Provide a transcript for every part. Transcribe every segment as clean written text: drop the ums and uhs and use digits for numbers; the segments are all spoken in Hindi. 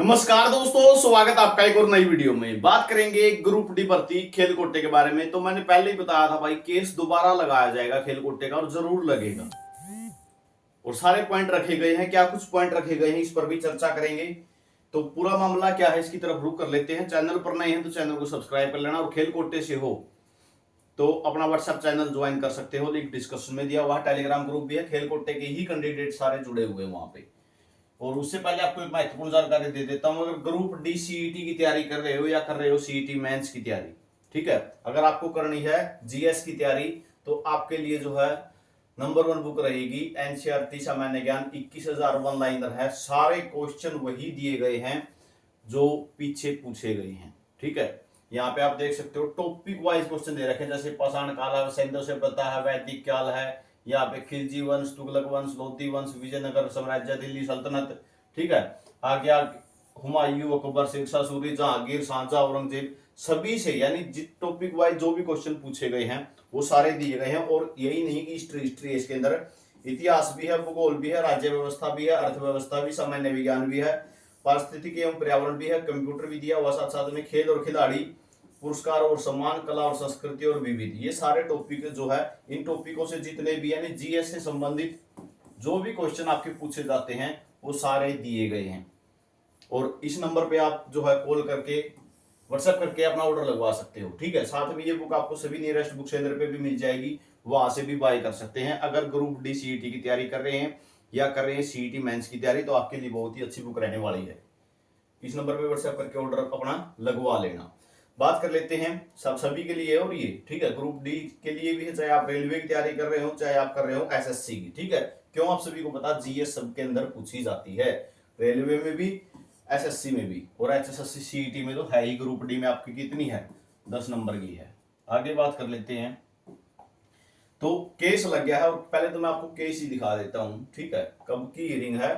नमस्कार दोस्तों, स्वागत आपका एक और नई वीडियो में। बात करेंगे ग्रुप डी भर्ती खेल कोटे के बारे में। तो मैंने पहले ही बताया था भाई, केस दोबारा लगाया जाएगा खेल कोटे का और जरूर लगेगा। और सारे पॉइंट रखे गए हैं, क्या कुछ पॉइंट रखे गए हैं इस पर भी चर्चा करेंगे। तो पूरा मामला क्या है इसकी तरफ रुख कर लेते हैं। चैनल पर नए हैं तो चैनल को सब्सक्राइब कर लेना, और खेल कोटे से हो तो अपना व्हाट्सएप चैनल ज्वाइन कर सकते हो, लिंक डिस्क्रिप्शन में दिया हुआ। टेलीग्राम ग्रुप भी है, खेल कोटे के ही कैंडिडेट सारे जुड़े हुए वहां पे। और उससे पहले आपको एक महत्वपूर्ण जानकारी दे देता हूं। अगर ग्रुप डी सीईटी की तैयारी कर रहे हो या कर रहे हो सीईटी मेंस की तैयारी, ठीक है, अगर आपको करनी है जीएस की तैयारी, तो आपके लिए जो है नंबर 1 बुक रहेगी एनसीईआरटी सामान्य ज्ञान। 21,000 वन लाइनर है, सारे क्वेश्चन वही दिए गए हैं जो पीछे पूछे गए हैं, ठीक है। यहाँ पे आप देख सकते हो टॉपिक वाइज क्वेश्चन दे रखे हैं, जैसे पाषाण काल है, सैंधव सभ्यता है, वैदिक काल है, यहाँ पे खिलजी वंश, तुगलक वंश, लोधी वंश, विजयनगर साम्राज्य, दिल्ली सल्तनत, ठीक है। आगे हुमायूं, अकबर, शेरशाह सूरी, जहांगीर, शाहजहां, औरंगजेब, सभी से यानी टॉपिक वाइज जो भी क्वेश्चन पूछे गए हैं वो सारे दिए गए हैं। और यही नहीं कि हिस्ट्री है इसके अंदर, इतिहास भी है, भूगोल भी है, राज्य व्यवस्था भी है, अर्थव्यवस्था भी, सामान्य विज्ञान भी है, पारिस्थितिकी एवं पर्यावरण भी है, कंप्यूटर भी दिया हुआ, साथ साथ में खेल और खिलाड़ी, पुरस्कार और सम्मान, कला और संस्कृति और विविध, ये सारे टॉपिक जो है, इन टॉपिकों से जितने भी यानी जीएस से संबंधित जो भी क्वेश्चन आपके पूछे जाते हैं वो सारे दिए गए हैं। और इस नंबर पे आप जो है कॉल करके, व्हाट्सएप करके अपना ऑर्डर लगवा सकते हो, ठीक है। साथ में ये बुक आपको सभी नियरेस्ट बुक सेंटर पे भी मिल जाएगी, वहां से भी बाय कर सकते हैं। अगर ग्रुप डी सीईटी की तैयारी कर रहे हैं या कर रहे हैं सीईटी मेंस की तैयारी, तो आपके लिए बहुत ही अच्छी बुक रहने वाली है। इस नंबर पे व्हाट्सएप करके ऑर्डर अपना लगवा लेना। बात कर लेते हैं सभी के लिए, और ये ठीक है ग्रुप डी के लिए भी है, चाहे आप रेलवे की तैयारी कर रहे हो, चाहे आप कर रहे हो एसएससी की, ठीक है। क्यों, आप सभी को पता, जीएस सबके अंदर पूछी जाती है, रेलवे में भी, एसएससी में भी, और एचएसएससी सीईटी में तो है ही। ग्रुप डी में आपकी कितनी है, 10 नंबर की है। आगे बात कर लेते हैं। तो केस लग गया है, और पहले तो मैं आपको केस ही दिखा देता हूं, ठीक है, कब की हियरिंग है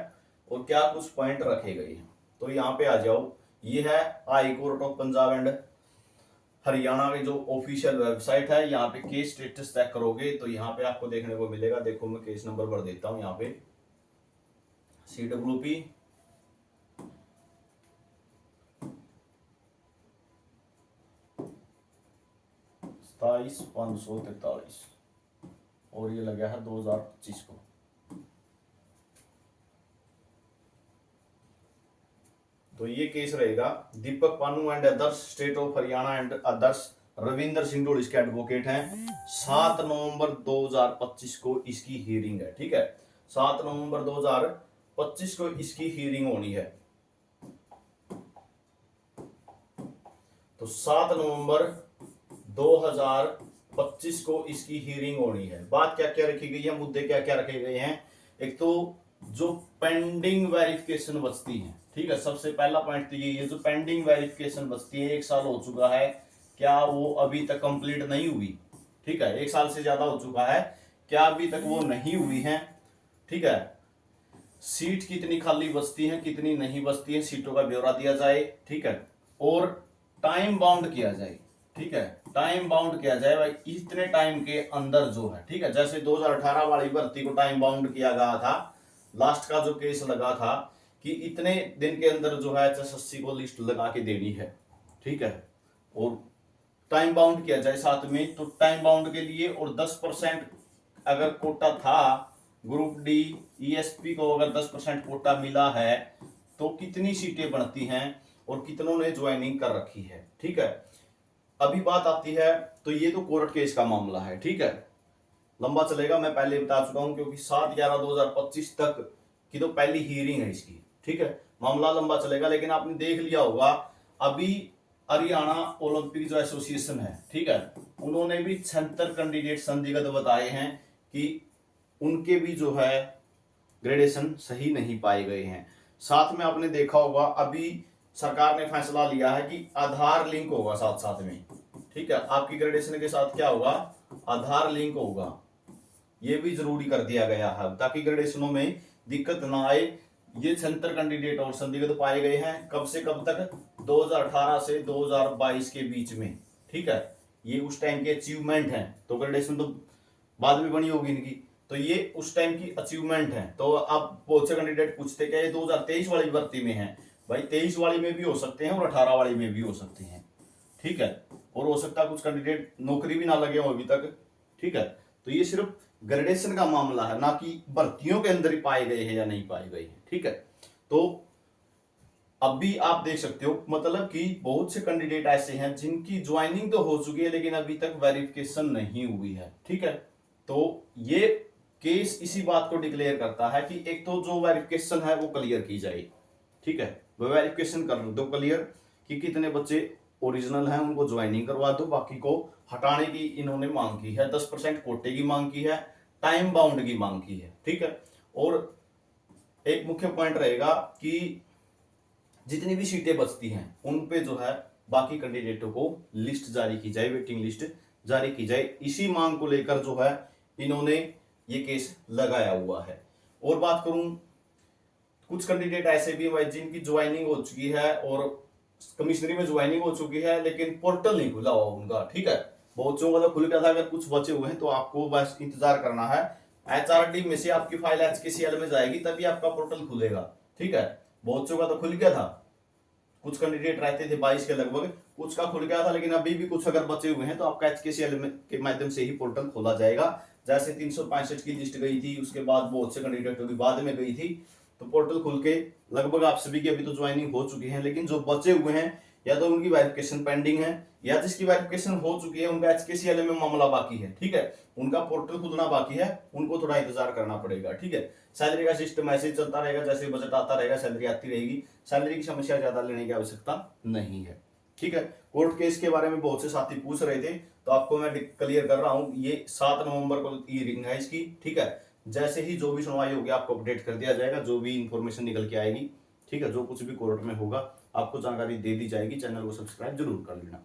और क्या कुछ पॉइंट रखे गए हैं। तो यहाँ पे आ जाओ, ये है high court of Punjab and Haryana की जो ऑफिशियल वेबसाइट है। यहाँ पे केस स्टेटस चेक करोगे तो यहाँ पे आपको देखने को मिलेगा। देखो मैं केस नंबर भर देता हूँ यहाँ पे, CWP 27,543, और ये लगा है 2025 को। तो ये केस रहेगा Deepak Panu and others, state of Haryana and others, Ravinder Singh Dhol इसके एडवोकेट हैं। 7 नवंबर 2025 को इसकी हियरिंग है, ठीक है। 7 नवंबर 2025 को इसकी हियरिंग होनी है। तो 7 नवंबर 2025 को इसकी हियरिंग होनी है। बात क्या क्या रखी गई है, मुद्दे क्या क्या रखे गए हैं। एक तो जो पेंडिंग वेरिफिकेशन बचती है, ठीक है, सबसे पहला पॉइंट तो ये जो पेंडिंग वेरिफिकेशन बचती है, 1 साल हो चुका है, क्या वो अभी तक कंप्लीट नहीं हुई, ठीक है, 1 साल से ज्यादा हो चुका है, क्या अभी तक वो नहीं हुई है, ठीक है। सीट कितनी खाली बचती है, कितनी नहीं बचती है, सीटों का ब्यौरा दिया जाए, ठीक है। और टाइम बाउंड किया जाए, ठीक है, टाइम बाउंड किया जाए भाई, इतने टाइम के अंदर जो है, ठीक है। जैसे 2018 वाली भर्ती को टाइम बाउंड किया गया था, लास्ट का जो केस लगा था कि इतने दिन के अंदर जो है एचएसएससी को लिस्ट लगा के देनी है, ठीक है, और टाइम बाउंड किया जाए साथ में। तो टाइम बाउंड के लिए, और 10% अगर कोटा था ग्रुप डी ईएसपी को, अगर 10% कोटा मिला है तो कितनी सीटें बनती हैं और कितनों ने ज्वाइनिंग कर रखी है, ठीक है। अभी बात आती है, तो ये तो कोर्ट केस का मामला है, ठीक है, लंबा चलेगा, मैं पहले बता चुका हूं, क्योंकि 7/11/2025 तक की तो पहली हियरिंग है इसकी, ठीक है, मामला लंबा चलेगा। लेकिन आपने देख लिया होगा, अभी हरियाणा ओलंपिक जो एसोसिएशन है, ठीक है, उन्होंने भी 76 कैंडिडेट संदिग्ध बताए हैं कि उनके भी जो है ग्रेडेशन सही नहीं पाए गए हैं। साथ में आपने देखा होगा, अभी सरकार ने फैसला लिया है कि आधार लिंक होगा साथ साथ में, ठीक है, आपकी ग्रेडेशन के साथ क्या होगा, आधार लिंक होगा। ये भी जरूरी कर दिया गया है ताकि ग्रेडेशनों में दिक्कत ना आए। ये 76 कैंडिडेट और संदिग्ध पाए गए हैं, कब से कब तक, 2018 से 2022 के बीच में, ठीक है। ये उस टाइम के अचीवमेंट हैं, तो ग्रेडेशन तो बाद में बनी होगी इनकी, तो ये उस टाइम की अचीवमेंट है। तो अब बहुत से कैंडिडेट पूछते क्या ये 2023 वाली भर्ती में है, भाई 23 वाली में भी हो सकते हैं और 18 वाली में भी हो सकते हैं, ठीक है। और हो सकता है कुछ कैंडिडेट नौकरी भी ना लगे हो अभी तक, ठीक है। तो ये सिर्फ ग्रेडेशन का मामला है, ना कि भर्तियों के अंदर ही पाए गए हैं या नहीं पाए गए हैं, ठीक है। तो अभी आप देख सकते हो मतलब कि बहुत से कैंडिडेट ऐसे हैं जिनकी ज्वाइनिंग तो हो चुकी है लेकिन अभी तक वेरिफिकेशन नहीं हुई है, ठीक है। तो ये केस इसी बात को डिक्लेयर करता है कि एक तो जो वेरिफिकेशन है वो क्लियर की जाए, ठीक है। वो वेरिफिकेशन कर दो क्लियर कि कितने बच्चे ओरिजिनल हैं, उनको ज्वाइनिंग करवा दो, बाकी को हटाने की इन्होंने मांग की है, 10% कोटे की मांग की है, टाइम बाउंड की मांग की है, ठीक है। और एक मुख्य पॉइंट रहेगा कि जितनी भी सीटें बचती हैं उन पे जो है बाकी कैंडिडेटों को लिस्ट जारी की जाए, वेटिंग लिस्ट जारी की जाए। इसी मांग को लेकर जो है इन्होंने ये केस लगाया हुआ है। और बात करूं, कुछ कैंडिडेट ऐसे भी हैं जिनकी ज्वाइनिंग हो चुकी है और कमिश्नरी में ज्वाइनिंग हो चुकी है लेकिन पोर्टल नहीं खुला हुआ उनका, ठीक है। बहुत से मतलब खुल गया था, अगर कुछ बचे हुए हैं तो आपको बस इंतजार करना है। HRD में से आपकी फाइल HKCL में जाएगी तभी आपका पोर्टल खुलेगा, ठीक है। बहुत से का तो खुल गया था, कुछ कैंडिडेट रहते थे 22 के लगभग, कुछ का खुल गया था, लेकिन अभी भी कुछ अगर बचे हुए हैं तो आपका HKCL के माध्यम से ही पोर्टल खोला जाएगा। जैसे 365 की लिस्ट गई थी, उसके बाद बहुत से कैंडिडेटों की बाद में गई थी, तो पोर्टल खुल के लगभग आप सभी की अभी तो ज्वाइनिंग हो चुकी है, लेकिन जो बचे हुए हैं या तो उनकी वेरिफिकेशन पेंडिंग है या जिसकी वेरिफिकेशन हो चुकी है उनका HKCL में मामला बाकी है, ठीक है। उनका पोर्टल खुलना बाकी है, उनको थोड़ा इंतजार करना पड़ेगा, ठीक है। सैलरी का सिस्टम ऐसे ही चलता रहेगा, जैसे बजट आता रहेगा सैलरी आती रहेगी, सैलरी की समस्या ज्यादा लेने की आवश्यकता नहीं है, ठीक है। कोर्ट केस के बारे में बहुत से साथी पूछ रहे थे, तो आपको मैं क्लियर कर रहा हूं, ये 7 नवंबर को हियरिंग है इसकी, ठीक है। जैसे ही जो भी सुनवाई होगी आपको अपडेट कर दिया जाएगा, जो भी इंफॉर्मेशन निकल के आएगी, ठीक है। जो कुछ भी कोर्ट में होगा आपको जानकारी दे दी जाएगी। चैनल को सब्सक्राइब जरूर कर लेना।